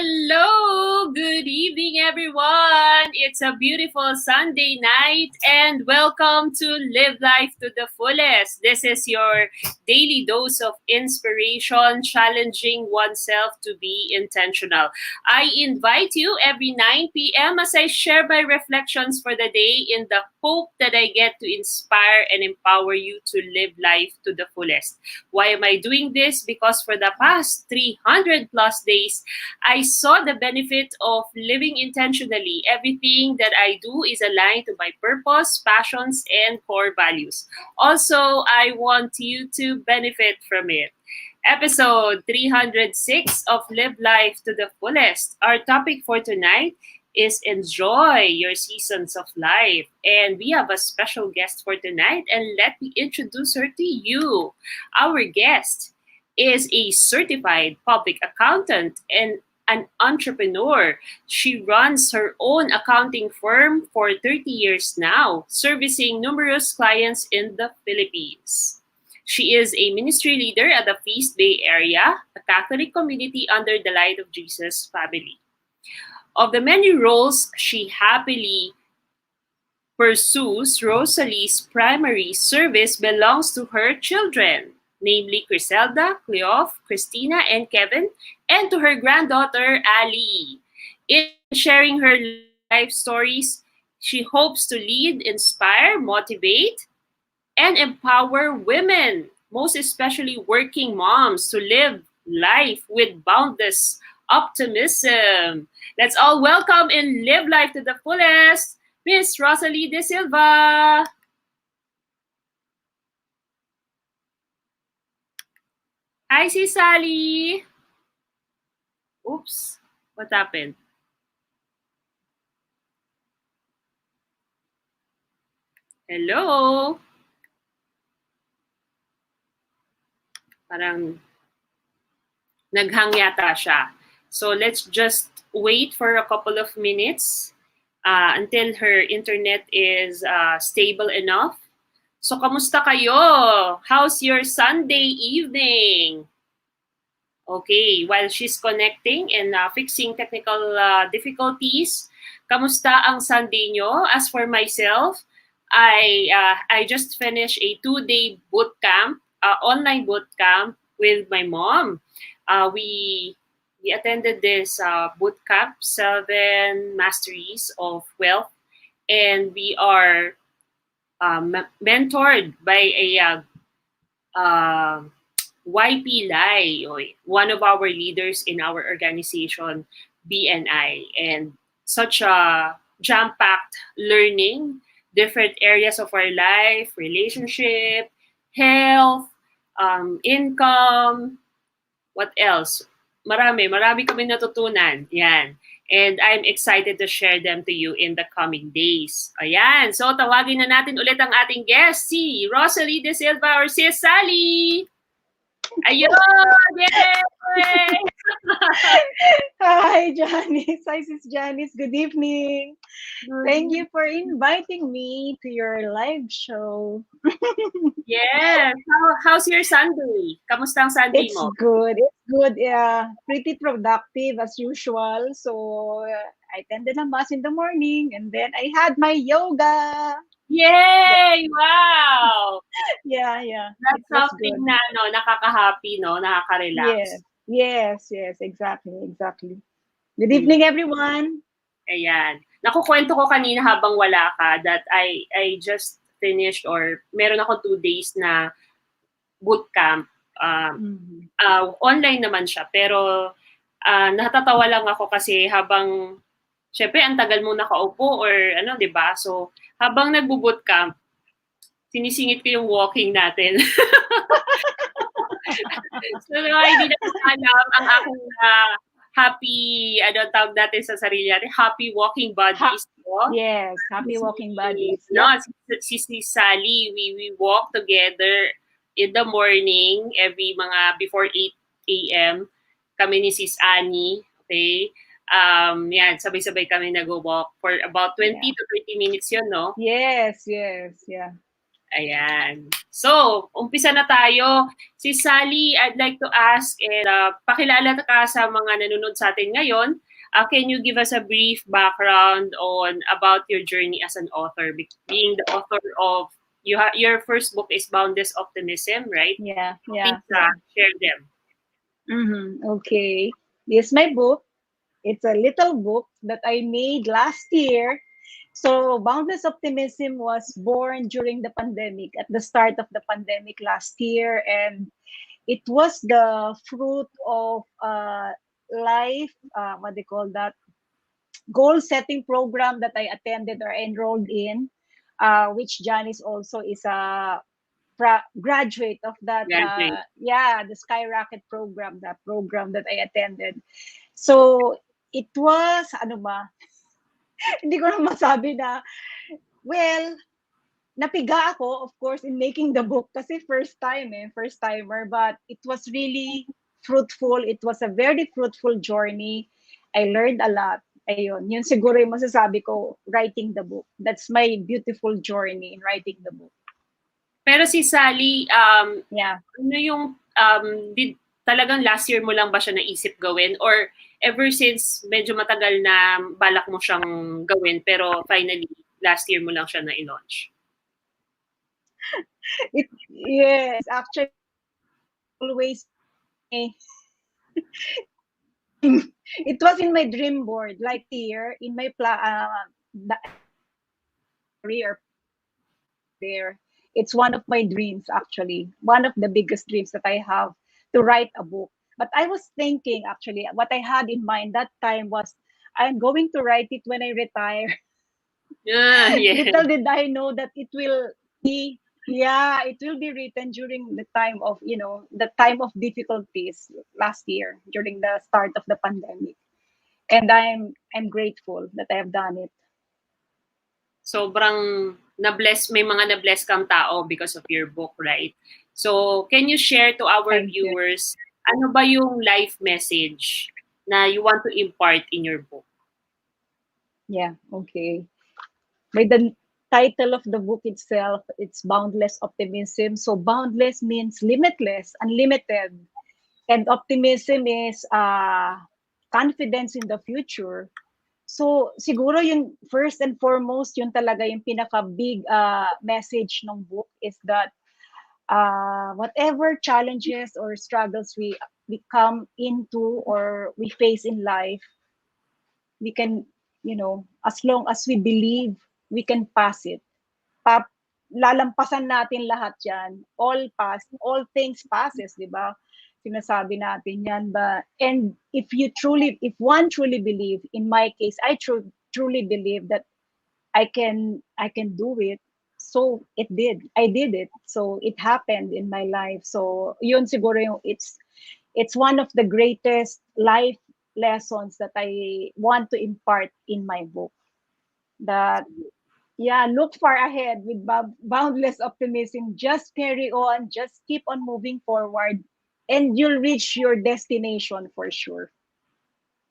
Hello! Good evening, everyone! It's a beautiful Sunday night, and welcome to Live Life to the Fullest. This is your daily dose of inspiration, challenging oneself to be intentional. I invite you every 9 p.m. as I share my reflections for the day in the hope that I get to inspire and empower you to live life to the fullest. Why am I doing this? Because for the past 300 plus days, I saw the benefit of living intentionally. Everything that I do is aligned to my purpose, passions, and core values. Also, I want you to benefit from it. Episode 306 of Live Life to the Fullest. Our topic for tonight is enjoy your seasons of life. And we have a special guest for tonight, and let me introduce her to you. Our guest is a certified public accountant and an entrepreneur. She runs her own accounting firm for 30 years now, servicing numerous clients in the Philippines. She is a ministry leader at the East Bay area, a Catholic community under the Light of Jesus family. Of the many roles she happily pursues, Rosalie's primary service belongs to her children, namely Griselda, Cleof, Christina, and Kevin, and to her granddaughter, Ali. In sharing her life stories, she hopes to lead, inspire, motivate, and empower women, most especially working moms, to live life with boundless optimism. Let's all welcome and live life to the fullest, Miss Rosalie de Silva. Hi, Sis Sally. Oops, what happened? Hello? Parang naghang yata siya. So let's just wait for a couple of minutes until her internet is stable enough. So kamusta kayo? How's your Sunday evening? Okay, while she's connecting and fixing technical difficulties, kamusta ang Sunday nyo? As for myself, I just finished a 2-day boot camp, online boot camp with my mom. We attended this boot camp, 7 Masteries of Wealth, and we are mentored by a YP Lai, one of our leaders in our organization, BNI, and such a jam-packed learning, different areas of our life, relationship, health, income, what else? Marami kami natutunan. Yan. And I'm excited to share them to you in the coming days. Ayan. So, tawagin na natin ulit ang ating guest, si Rosalie de Silva or Sis Sally. Ayun! Yay! Hi, Janice. Hi, Sis Janice. Good evening. Thank you for inviting me to your live show. Yes. How's your Sunday? Kamusta ang Sunday It's mo? good. It's good. Yeah, pretty productive as usual. So I attended a mass in the morning, and then I had my yoga. Yay! Wow! Yeah. That's It was something good. na nakaka-happy, nakaka-relax. Yes. Exactly. Good evening, everyone. Ayan. Nakukwento ko kanina habang wala ka that I just finished or meron ako 2 days na boot camp. Online naman siya, pero natatawa lang ako kasi habang syempre ang tagal mo nakaupo or ano, 'di ba? So habang nagbo-boot camp, sinisingit ko yung walking natin. So hindi na ko alam ang aking happy, tawag natin sa sarili natin, happy walking buddies. Yes, happy walking buddies. No, si Sally, we walk together in the morning, every mga before 8 a.m. Kami ni Sis Annie, okay? Yan, sabay-sabay kami nag-walk for about 20 to 30 minutes yun, no? Yes, yeah. Ayan. So, umpisa na tayo. Si Sally, I'd like to ask, pakilala ka sa mga nanonood sa atin ngayon. Can you give us a brief background on about your journey as an author, being the author of your first book is Boundless Optimism, right? Yeah, Please yeah, yeah. share them. Okay. This is my book. It's a little book that I made last year. So, Boundless Optimism was born during the pandemic, at the start of the pandemic last year. And it was the fruit of life, what they call that, goal setting program that I attended or enrolled in, which Janice also is a graduate of that. Graduate. Yeah, the Skyrocket program, that program that I attended. So, it was, ano ba, hindi ko na masabi na, well, napiga ako, of course, in making the book kasi first timer, but it was really fruitful. It was a very fruitful journey. I learned a lot. Ayun, yun siguro yung masasabi ko, writing the book. That's my beautiful journey in writing the book. Pero si Sally, Yeah. ano yung, talagang last year mo lang ba siya naisip gawin? Or ever since medyo matagal na balak mo siyang gawin, pero finally, last year mo lang siya na-launch? Yes, actually, always, it was in my dream board, like here, in my career there. It's one of my dreams, actually, one of the biggest dreams that I have, to write a book. But I was thinking, actually, what I had in mind that time was, I'm going to write it when I retire. Yeah. Little did I know that it will be, yeah, it will be written during the time of, the time of difficulties last year, during the start of the pandemic. And I'm grateful that I have done it. Sobrang na-bless, may mga na-bless kang tao because of your book, right? So, can you share to our Thank you. viewers, ano ba yung life message na you want to impart in your book? Yeah, okay. By the title of the book itself, it's Boundless Optimism. So boundless means limitless, unlimited. And optimism is confidence in the future. So siguro yung first and foremost, yun talaga yung pinaka-big message ng book is that whatever challenges or struggles we come into or we face in life, we can, as long as we believe, we can pass it. Lalampasan natin lahat yan. All things passes, di ba? Sinasabi natin yan. And if one truly believe, in my case, I truly believe that I can do it. So I did it. So it happened in my life. So yun siguro yung it's one of the greatest life lessons that I want to impart in my book. That, yeah, look far ahead with boundless optimism. Just carry on, just keep on moving forward, and you'll reach your destination for sure.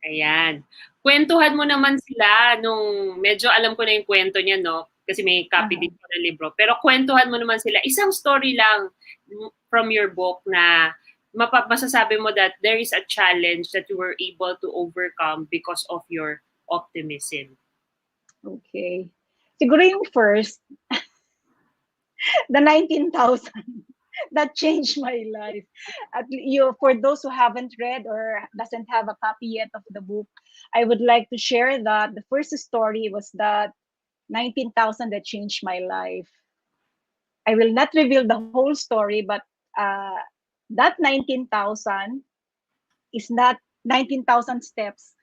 Ayan. Kwentuhan mo naman sila nung medyo alam ko na yung kwento niya, no? Kasi may copy din ko ng libro. Pero kwentuhan mo naman sila. Isang story lang from your book na masasabi mo that there is a challenge that you were able to overcome because of your optimism. Okay. Siguro yung first, the 19,000. That changed my life. For those who haven't read or doesn't have a copy yet of the book, I would like to share that the first story was that 19,000 that changed my life. I will not reveal the whole story, but that 19,000 is not 19,000 steps.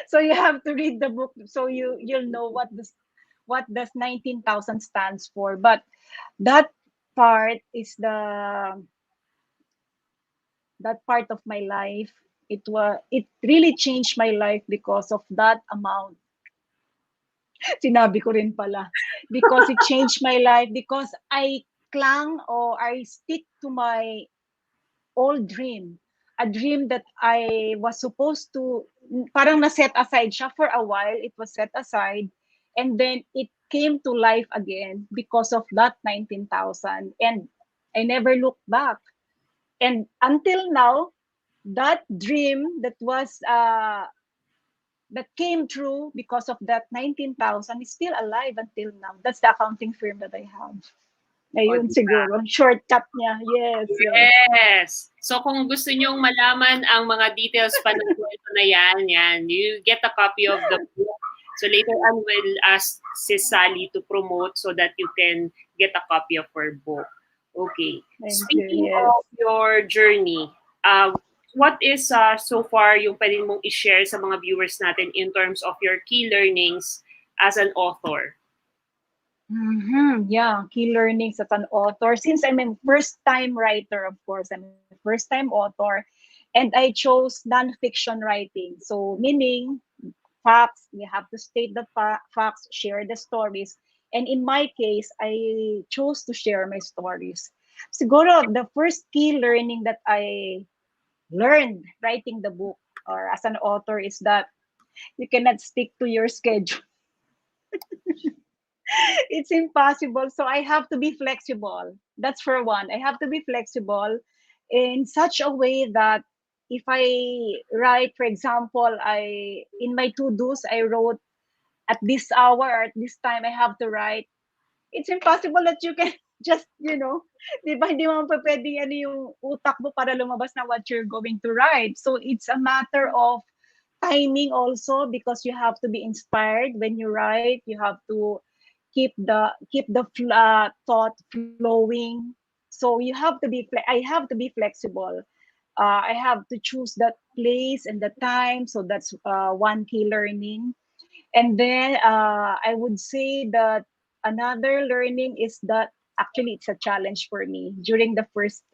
So you have to read the book so you'll know what does 19,000 stands for. But that part is that part of my life. It really changed my life because of that amount. Sinabi ko rin pala. Because it changed my life, because I clung or I stick to my old dream. A dream that I was supposed to, parang na-set aside siya for a while. It was set aside. and then it came to life again because of that 19,000, and I never looked back. And until now, that dream that came true because of that 19,000 is still alive until now. That's the accounting firm that I have. O, Ayun diba? siguro, shortcut niya. Yes, yes. Yes. So kung gusto nyong malaman ang mga details pa ng kwento na yan, you get a copy of the book. So later on, we'll ask Sis Sally to promote so that you can get a copy of her book. Okay. Thank you. Speaking Yes. of your journey, what is so far yung pwede mong i-share sa mga viewers natin in terms of your key learnings as an author? Yeah, key learnings as an author. Since I'm a first-time writer, of course, I'm a first-time author, and I chose non-fiction writing. So, meaning facts, you have to state the facts, share the stories. And in my case, I chose to share my stories. Siguro, the first key learning that I learned writing the book or as an author is that you cannot stick to your schedule. It's impossible. So I have to be flexible. That's for one. I have to be flexible in such a way that if I write, for example, I in my to-dos, I wrote at this hour or at this time I have to write. It's impossible that you can just, di ba, hindi mo pa pwedeng ano yung utak mo para lumabas na what you're going to write. So it's a matter of timing also, because you have to be inspired when you write. You have to keep the thought flowing. So you have to be I have to be flexible. I have to choose that place and the time. So that's one key learning. And then I would say that another learning is that actually it's a challenge for me during the first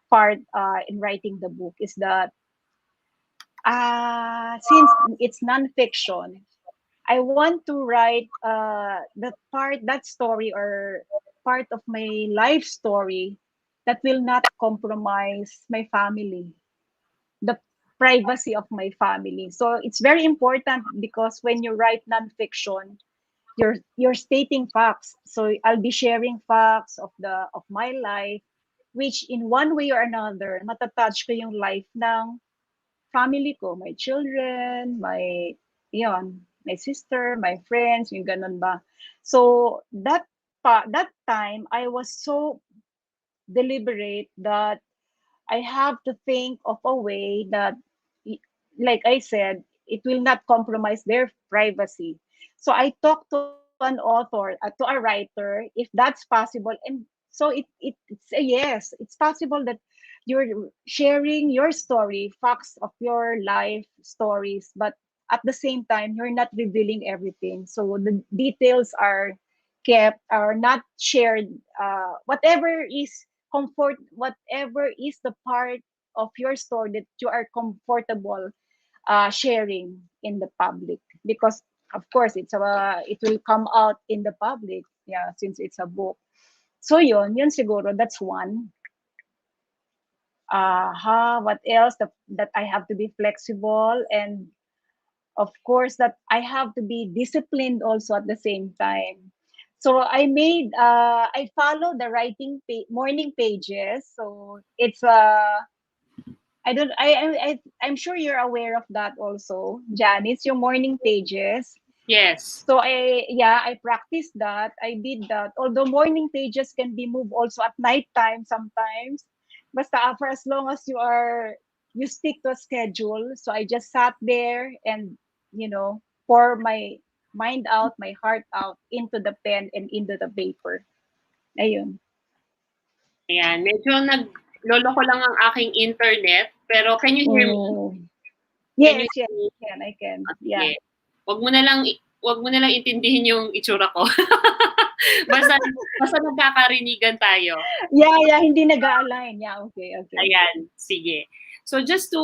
part in writing the book is that since it's nonfiction, I want to write that story or part of my life story that will not compromise my family, the privacy of my family. So it's very important because when you write nonfiction, you're stating facts. So I'll be sharing facts of my life, which in one way or another, matatouch ko yung life ng family ko, my children, my sister, my friends, yung ganun ba. So that time I was so deliberate that I have to think of a way that, like I said, it will not compromise their privacy. So I talked to an author, to a writer, if that's possible, and so it's a yes. It's possible that you're sharing your story, facts of your life stories, but at the same time, you're not revealing everything. So the details are not shared. Whatever is whatever is the part of your story that you are comfortable sharing in the public, because of course it will come out in the public, yeah, since it's a book. So yun siguro, that's one. What else? That I have to be flexible, and of course that I have to be disciplined also at the same time. So I follow the morning pages. So it's I don't I'm sure you're aware of that also, Janice, yung morning pages. Yes. So I practiced that. I did that. Although morning pages can be moved also at night time sometimes. Basta for as long as you stick to a schedule. So I just sat there and pour my mind out, my heart out into the pen and into the paper. Ayun. Ayan. Medyo nagloloko lang ang aking internet. Pero can you hear me? Oh. Can Yes, you yes, hear me? I can. Okay. Yeah. Wag mo na lang intindihin yung itsura ko. basta nagkakarinigan tayo. Yeah, hindi nag-align. Yeah, okay. Ayan, sige. So just to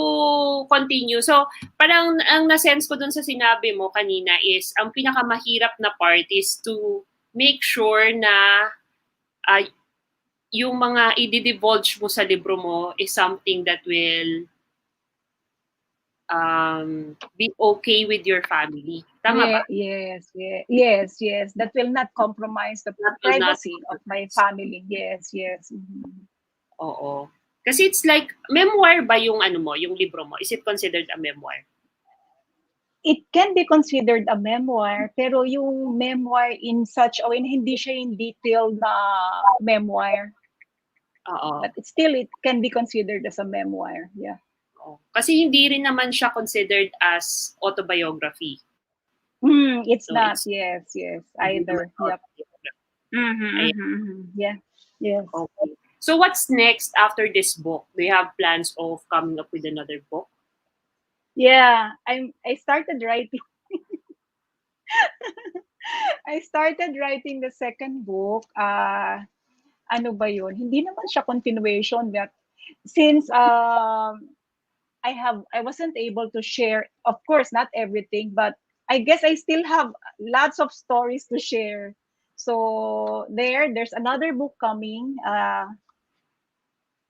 continue, so parang ang na-sense ko dun sa sinabi mo kanina is ang pinakamahirap na part is to make sure na yung mga i-divulge mo sa libro mo is something that will be okay with your family. Tama ba? Yeah, yes. That will not compromise the That will not privacy of my compromise. family. Yes. Mhm. Oo. Kasi it's like, memoir ba yung ano mo, yung libro mo? Is it considered a memoir? It can be considered a memoir, pero yung memoir in such a way, hindi siya yung detailed na memoir. Oo. But it can be considered as a memoir. Yeah. Oo. Kasi hindi rin naman siya considered as autobiography. It's So not. it's Yes. hindi naman Either. Yep. autobiography. Ayan. Yeah. Yes. Okay. So what's next after this book? Do you have plans of coming up with another book? Yeah. I started writing. I started writing the second book. Ano ba yun? Hindi naman siya continuation, but since I wasn't able to share, of course, not everything, but I guess I still have lots of stories to share. So there's another book coming.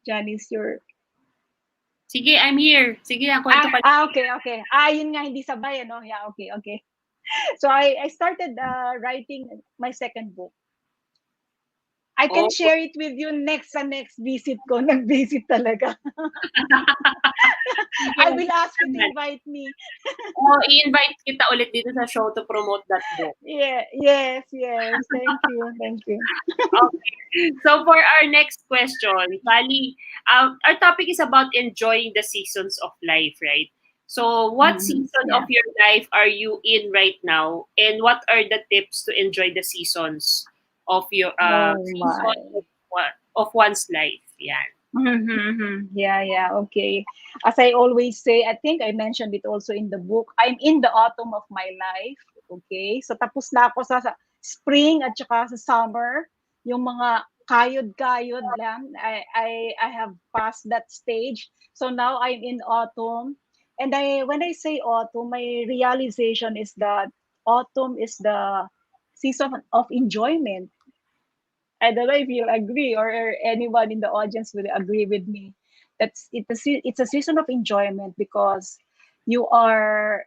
Janice, your Sige, I'm here. Sige, kwento ka. okay. Yun nga hindi sabay ano. Yeah, okay. So I started writing my second book. I can Oh, share it with you sa next visit ko. Nag-visit talaga. sige. I will ask you to invite me. Oh, i-invite kita ulit dito sa show to promote that book. Yes. Thank you. Okay. So for our next question, Sally, our topic is about enjoying the seasons of life, right? So what season of Yeah. your life are you in right now, and what are the tips to enjoy the seasons of your Oh season my. of one's life? Yeah. Yeah. Okay. As I always say, I think I mentioned it also in the book. I'm in the autumn of my life. Okay? So tapos na ako sa spring at saka sa summer. Yung mga kayod-kayod lang. I have passed that stage. So now I'm in autumn. And when I say autumn, my realization is that autumn is the season of enjoyment. I don't know if you'll agree or anyone in the audience will agree with me. It's a season of enjoyment because you are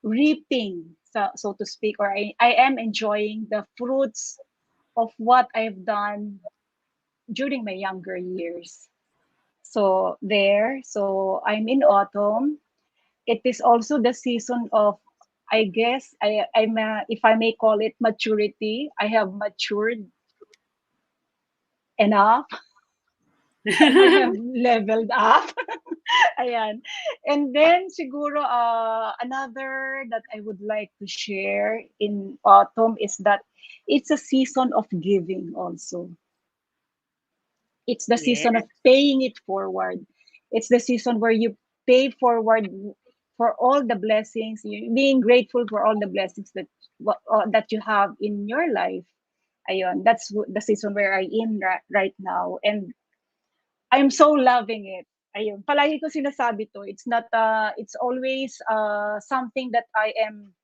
reaping, so to speak, or I am enjoying the fruits of what I've done during my younger years. So I'm in autumn. It is also the season of, I guess, if I may call it maturity. I have matured enough. I have leveled up. Ayan. And then siguro another that I would like to share in autumn is that it's a season of giving also. It's the Yeah. season of paying it forward. It's the season where you pay forward for all the blessings, being grateful for all the blessings that you have in your life. Ayun, that's the season where I am right now, and I'm so loving it. Ayun, palagi ko sinasabi to. It's always something that I am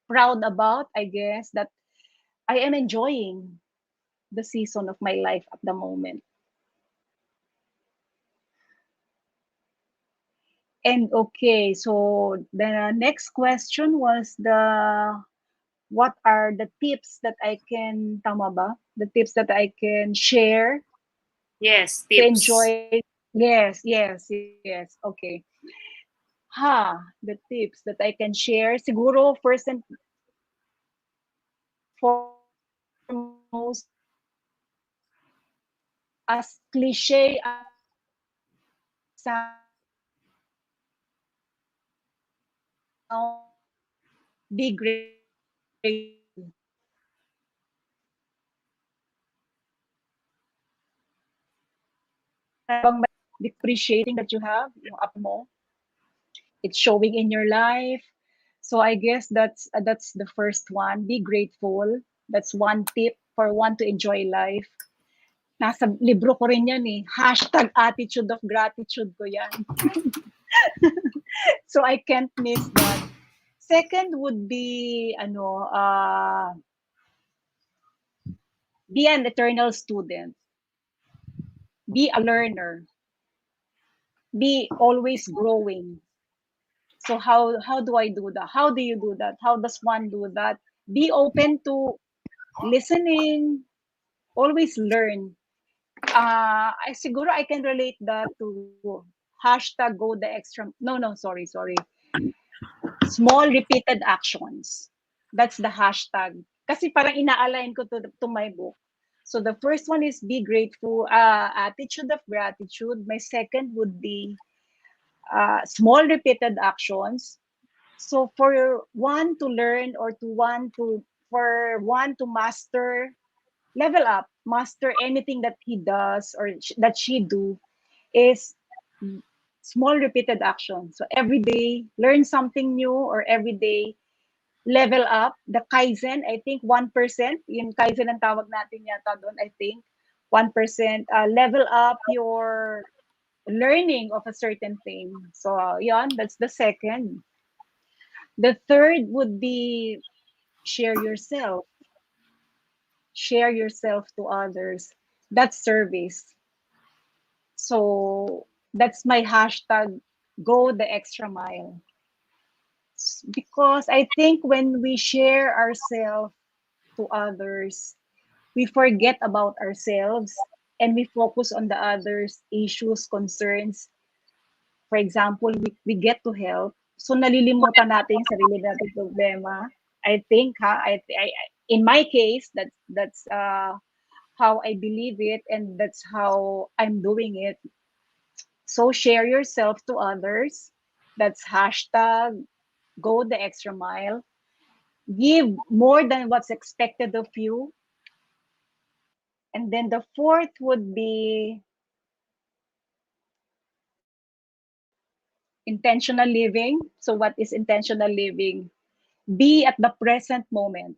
proud about, I guess, that I am enjoying the season of my life at the moment. And okay, so the next question was what are the tips that I can, tama ba? The tips that I can share Yes, to tips. enjoy. Yes. Okay. The tips that I can share. Siguro, first and foremost, as cliche as it sounds, be grateful. Habang appreciating that you have, yung up mo, it's showing in your life. So I guess that's the first one. Be grateful. That's one tip for one to enjoy life. Nasa libro ko rin yan eh. Hashtag attitude of gratitude ko yan. So I can't miss that. Second would be, be an eternal student. Be a learner. Be always growing. So how do I do that? How do you do that? How does one do that? Be open to listening, always learn. I siguro I can relate that to hashtag go the extra. No, sorry. Small repeated actions. That's the hashtag. Kasi parang ina-align ko to my book. So the first one is be grateful, attitude of gratitude. My second would be small repeated actions. So for one to learn or to one to for one to master, level up, master anything that he does or that she do is small repeated action. So every day, learn something new or every day, level up. The Kaizen, I think 1%, yung Kaizen ang tawag natin yata doon, I think. 1%, level up your learning of a certain thing. So, yon, that's the second. The third would be share yourself. Share yourself to others. That's service. So, that's my hashtag, go the extra mile. Because I think when we share ourselves to others, we forget about ourselves and we focus on the others' issues, concerns. For example, we get to help. So nalilimutan natin yung sarili nating problema. I think in my case that's how I believe it and that's how I'm doing it. So share yourself to others. That's hashtag go the extra mile. Give more than what's expected of you. And then the fourth would be intentional living. So, what is intentional living? Be at the present moment.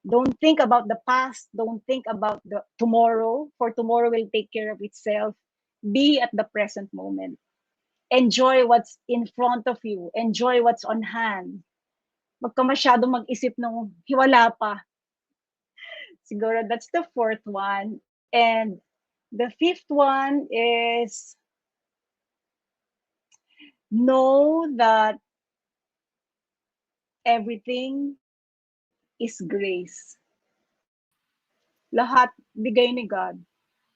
Don't think about the past. Don't think about the tomorrow, for tomorrow will take care of itself. Be at the present moment. Enjoy what's in front of you. Enjoy what's on hand. Wag ka masyadong mag-isip ng hiwala pa. Siguro that's the fourth one. And the fifth one is know that everything is grace. Lahat bigay ni God.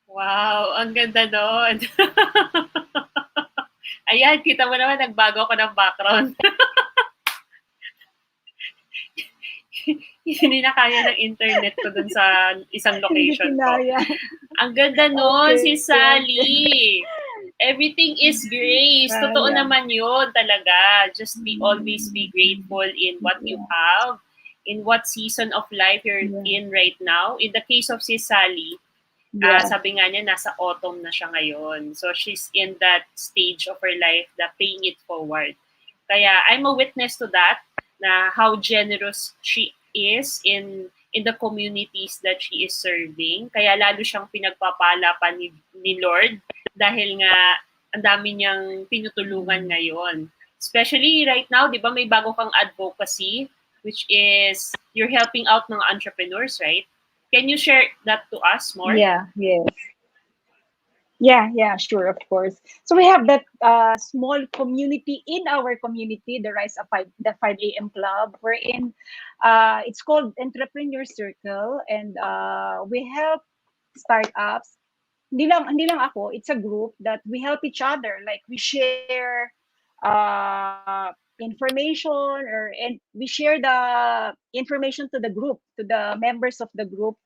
Wow, ang ganda nun. Ayan, kita mo naman, nagbago ako ng background. Hindi na kaya ng internet ko dun sa isang Hindi location ko. kinaya. Ang ganda nun, Okay, si Sally. Everything is grace. Totoo yeah. naman yun talaga. Just always be grateful in what you have, in what season of life you're in right now. In the case of si Sally, Yeah. sabi nga niya, nasa autumn na siya ngayon. So she's in that stage of her life na paying it forward. Kaya I'm a witness to that, na how generous she is in the communities that she is serving. Kaya lalo siyang pinagpapala pa ni Lord dahil nga ang dami niyang tinutulungan ngayon. Especially right now, di ba may bago kang advocacy, which is you're helping out mga entrepreneurs, right? Can you share that to us more? Yeah, yes. Yeah, sure, of course. So we have that small community in our community, the the 5 a.m. Club, wherein it's called Entrepreneur Circle, and we help startups. Hindi lang ako, it's a group that we help each other. Like we share information and we share the information to the group, to the members of the group.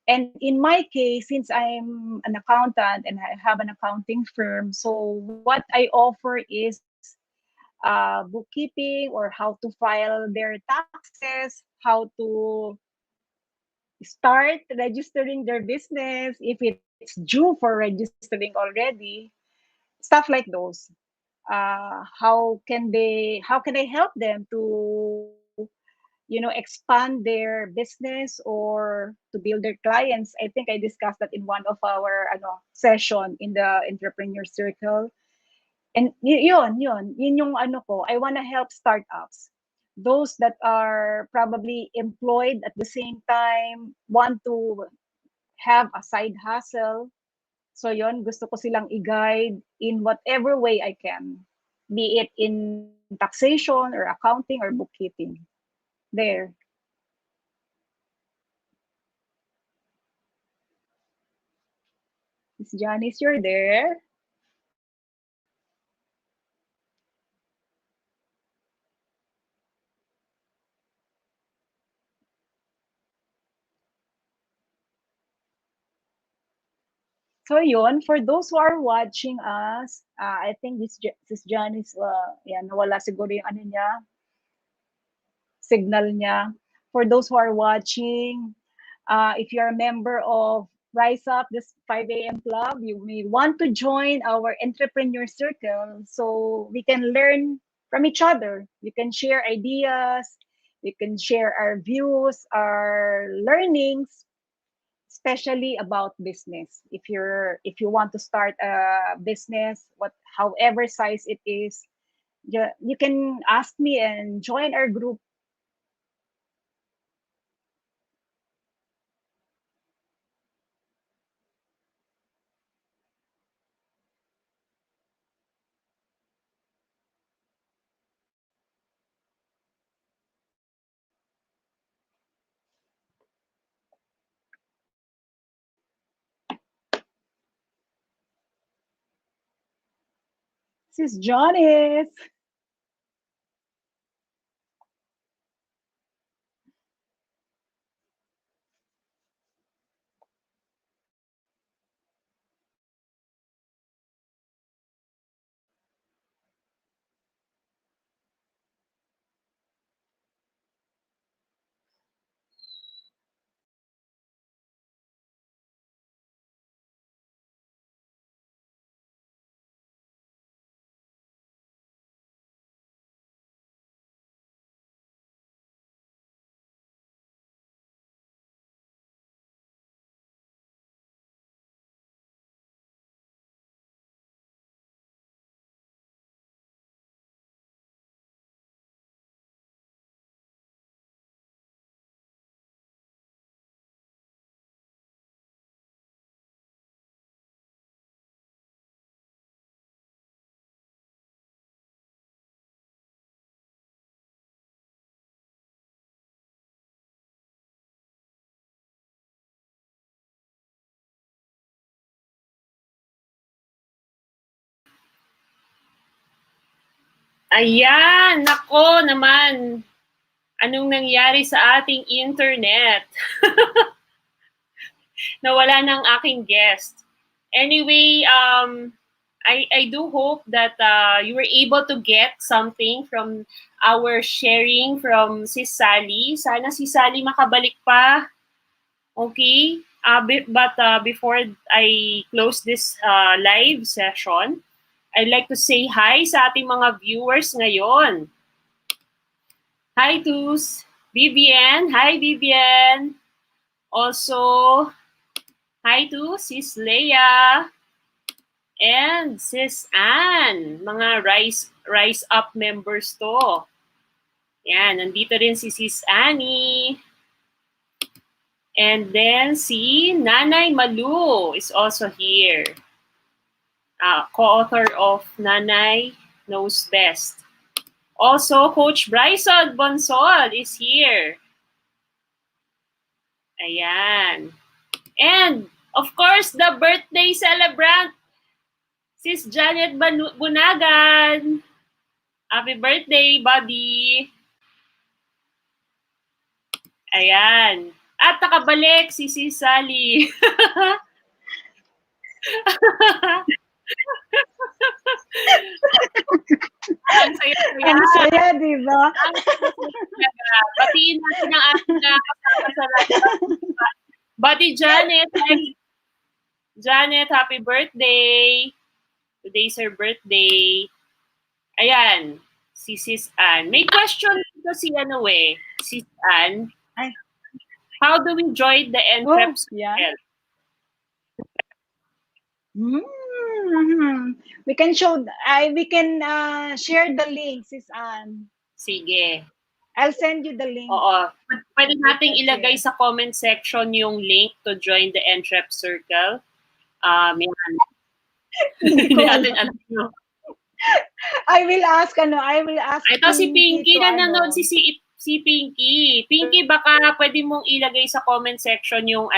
And in my case, since I'm an accountant and I have an accounting firm, so what I offer is bookkeeping or how to file their taxes, how to start registering their business, if it's due for registering already, stuff like those. How can I help them to expand their business or to build their clients? I think I discussed that in one of our session in the entrepreneur circle. And yun yung ko, I want to help startups, those that are probably employed at the same time, want to have a side hustle. So yon, gusto ko silang i-guide in whatever way I can. be it in taxation or accounting or bookkeeping. There. Miss Janice, you're there? So yun, for those who are watching us, I think this Janice, yan, nawala siguro yung ano niya, signal niya. For those who are watching, if you're a member of Rise Up, this 5 a.m. club, you may want to join our entrepreneur circle so we can learn from each other. We can share ideas, we can share our views, our learnings, especially about business. If you want to start a business, however size it is, you can ask me and join our group. This is Janice. Ayan, nako naman. Anong nangyari sa ating internet? Nawala ng aking guest. Anyway, I do hope that you were able to get something from our sharing from si Sally. Sana si Sally makabalik pa. Okay? But before I close this live session, I'd like to say hi sa ating mga viewers ngayon. Hi to Vivian. Hi Vivian. Also, hi to Sis Leia and Sis Ann. Mga Rise Up members to. Yan, nandito rin si Sis Annie. And then si Nanay Malu is also here. Co-author of Nanay Knows Best. Also, Coach Bryson Bonsol is here. Ayan. And, of course, the birthday celebrant, Sis Janet Bunagan. Happy birthday, buddy. Ayan. At nakabalik si Sis Sally. Ang saya-saya. Ang saya, di ba? Ang saya-saya. Batiin natin ang ating kasama sa live. Buddy Janet. Janet, happy birthday. Today's her birthday. Ayan, si Sis Ann. May question dito si Sis Ann. Ay. How do we join the Entreps yeah. circle? We can share the link, Sis Ann. Sige. I'll send you the link. Oo. Pwede nating ilagay sa comment section yung link to join the Entreps circle. Yan. Hindi natin alam. I will ask Ito si Pinky Pinky, to nanonood si Pinky. Pinky, baka pwede mong ilagay sa comment section yung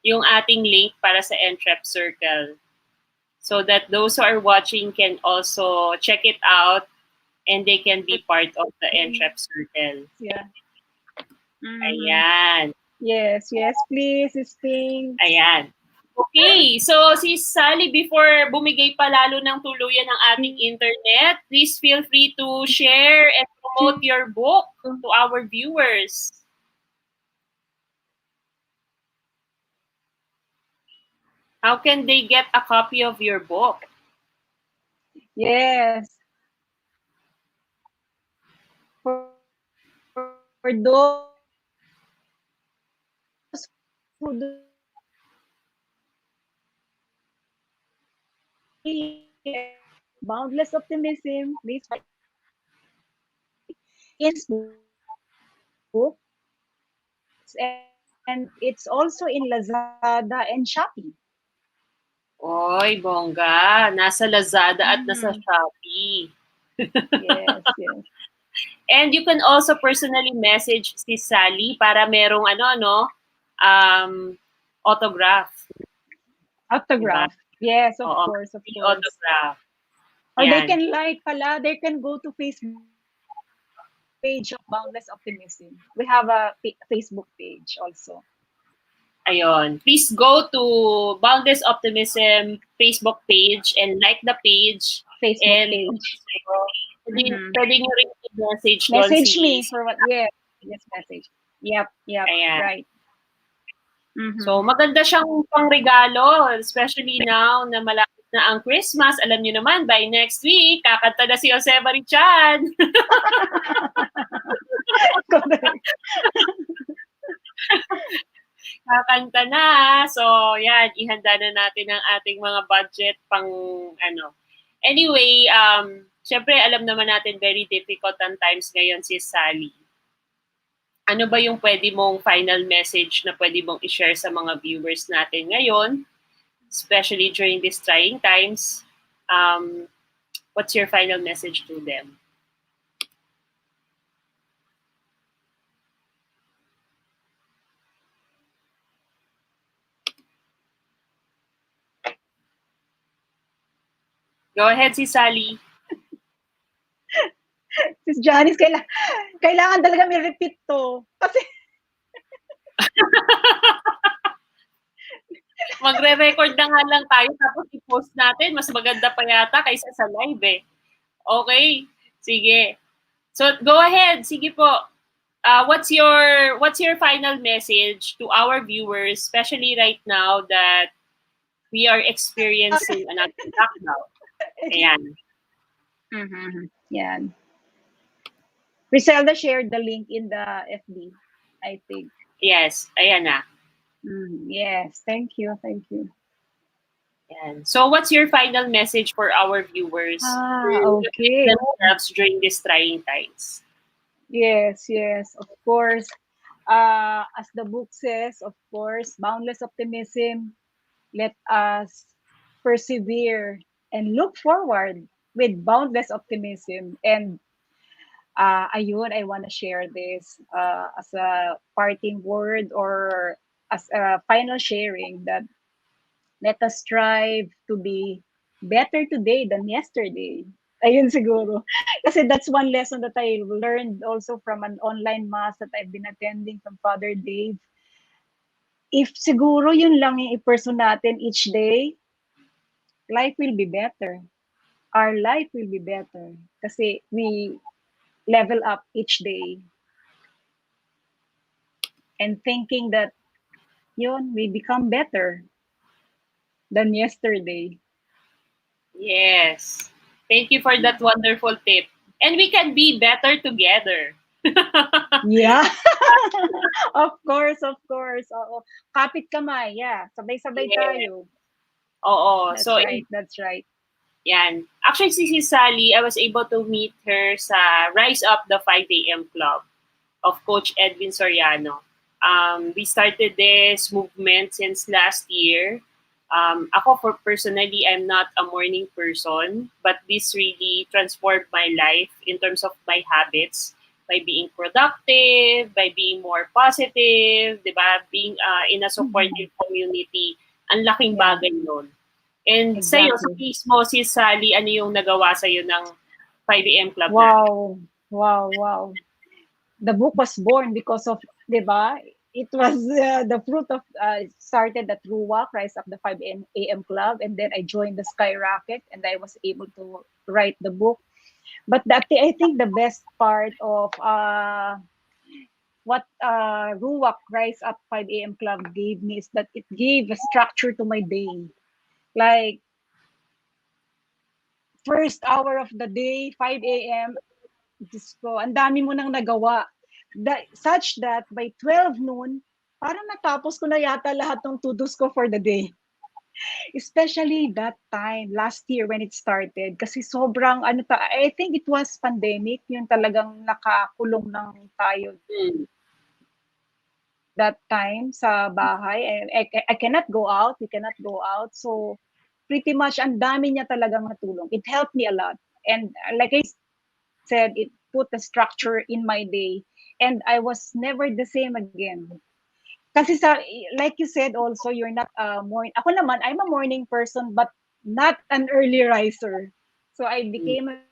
ating link para sa Entrep Circle. So that those who are watching can also check it out and they can be part of the Entrep Circle. Yeah. Ayan. Yes, please, Pink. Ayan. Okay, so si Sally, before bumigay pa lalo ng tuluyan ng ating internet, please feel free to share and promote your book to our viewers. How can they get a copy of your book? Yes. For those who do Boundless Optimism, please book, and it's also in Lazada and Shopee. Oy, bongga. Nasa Lazada at nasa Shopee. Yes. And you can also personally message si Sally para merong autograph. Autograph. Diba? Yes, of Oo, course. Autograph. Or they can go to Facebook page of Boundless Optimism. We have a Facebook page also. Ayun. Please go to Boundless Optimism Facebook page and like the page. Facebook page. Pwede nyo rin i-message doon Message me for what? Yes, message. Yep, Ayan. right. So, maganda siyang pangregalo, especially now na malapit na ang Christmas. Alam niyo naman, by next week, kakanta na si Jose Marichan. Kakanta na. So, yan, ihanda na natin ang ating mga budget pang Anyway, syempre alam naman natin very difficult ang times ngayon si Sally. Ano ba yung pwede mong final message na pwede mong i-share sa mga viewers natin ngayon, especially during these trying times? What's your final message to them? Go ahead, si Sally. Sis Janice, kailangan talaga may repeat to. Kasi magre-record na nga lang tayo tapos i-post natin. Mas maganda pa yata kaysa sa live eh. Okay? Sige. So, go ahead. Sige po. What's your final message to our viewers, especially right now that we are experiencing another lockdown? Ayan. Yan. Griselda shared the link in the FB, I think. Yes. Ayan na. Yes. Thank you. Yan. So, what's your final message for our viewers okay. themselves during these trying times? Yes, of course. As the book says, of course, Boundless Optimism, let us persevere and look forward with boundless optimism. And ayun, I want to share this as a parting word or as a final sharing that let us strive to be better today than yesterday. Ayun siguro. Kasi that's one lesson that I learned also from an online mass that I've been attending from Father Dave. If siguro yun lang yung i-pursue natin each day, life will be better. Our life will be better. Kasi we level up each day. And thinking that yun, we become better than yesterday. Yes. Thank you for that wonderful tip. And we can be better together. Yeah. Of course. Oo. Kapit kamay. Yeah. Sabay-sabay tayo. Oo. That's right. Yan. Actually, si Sally, I was able to meet her sa Rise Up the 5 a.m. Club of Coach Edwin Soriano. We started this movement since last year. Ako, for personally, I'm not a morning person, but this really transformed my life in terms of my habits by being productive, by being more positive, di ba? Being in a supportive community, ang laking Yeah, bagay nun. And sa'yo, sa exactly. case mo, si Sally, ano yung nagawa sa'yo ng 5 a.m. Club na? Wow, wow, wow. The book was born because of, di ba? It was the fruit of, started at RUWAC, Rise Up the 5 a.m. Club, and then I joined the Skyrocket, and I was able to write the book. But I think the best part of what RUWAC, Rise Up 5 a.m. Club gave me is that it gave a structure to my day. Like, first hour of the day, 5 a.m., Diyos ko, ang dami mo nang nagawa. Such that by 12 noon, parang natapos ko na yata lahat ng to-dos ko for the day. Especially that time, last year when it started. Kasi sobrang, I think it was pandemic, yung talagang nakakulong ng tayo Mm. that time sa bahay. I cannot go out, we cannot go out. So, pretty much, ang dami niya talagang natulong. It helped me a lot. And like I said, it put a structure in my day. And I was never the same again. Kasi like you said also, you're not a morning, ako naman, I'm a morning person, but not an early riser. So I became an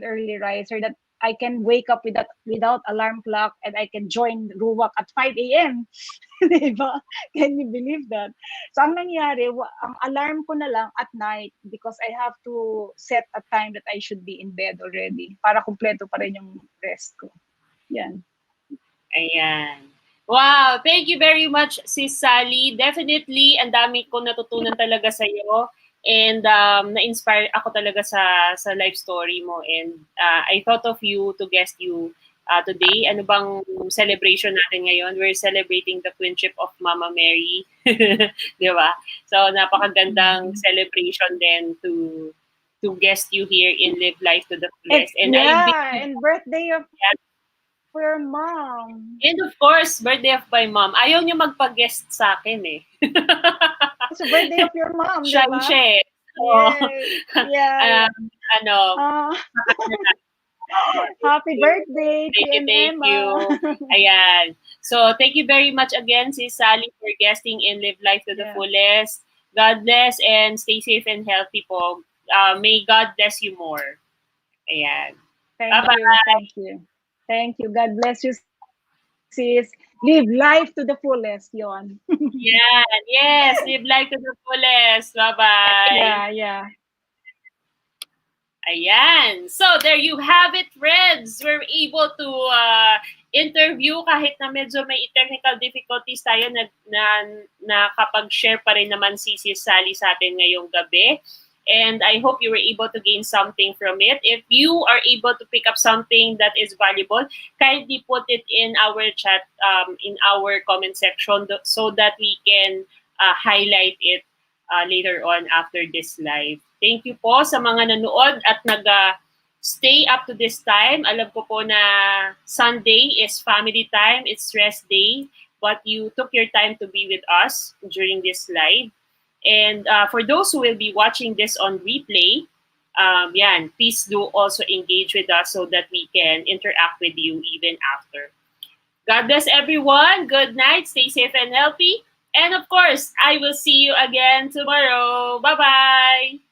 early riser that I can wake up without alarm clock, and I can join Ruwak at 5 a.m. Diba? Can you believe that? So ang nangyari, ang alarm ko na lang at night because I have to set a time that I should be in bed already para kumpleto pa rin yung rest ko. Yan. Ayan. Wow, thank you very much, Sis Sally. Definitely, ang dami ko natutunan talaga sa iyo, and na-inspire ako talaga sa life story mo, and I thought of you to guest you today. Ano bang celebration natin ngayon? We're celebrating the queenship of Mama Mary. Di ba? So, napakagandang celebration din to guest you here in Live Life to the And Fullest. And I yeah, believe, and birthday of your mom. and of course, birthday of my mom. Ayaw niya magpa-guest sa akin eh. It's the birthday of your mom, Shy diba? siya eh. So, Yes. Yeah. ano, Uh, oo, happy birthday, thank you, Tian thank you. Emma. Ayan. So, thank you very much again, si Sally, for guesting in Live Life to the Yeah. Fullest. God bless and stay safe and healthy po. May God bless you more. Ayan. Thank Bye-bye. you. Thank you. Thank you. God bless you, sis. Live life to the fullest, yon. Yan. Yes, Live Life to the Fullest. Bye-bye. Yeah. Ayan. So, there you have it, friends. We're able to interview kahit na medyo may technical difficulties tayo na kapag-share pa rin naman si Sally sa atin ngayong gabi. And I hope you were able to gain something from it. If you are able to pick up something that is valuable, kindly put it in our chat, in our comment section so that we can highlight it later on after this live. Thank you po sa mga nanood at nag-stay up to this time. Alam ko po na Sunday is family time, it's rest day, but you took your time to be with us during this live. And for those who will be watching this on replay, please do also engage with us so that we can interact with you even after. God bless everyone. Good night. Stay safe and healthy. And of course, I will see you again tomorrow. Bye-bye.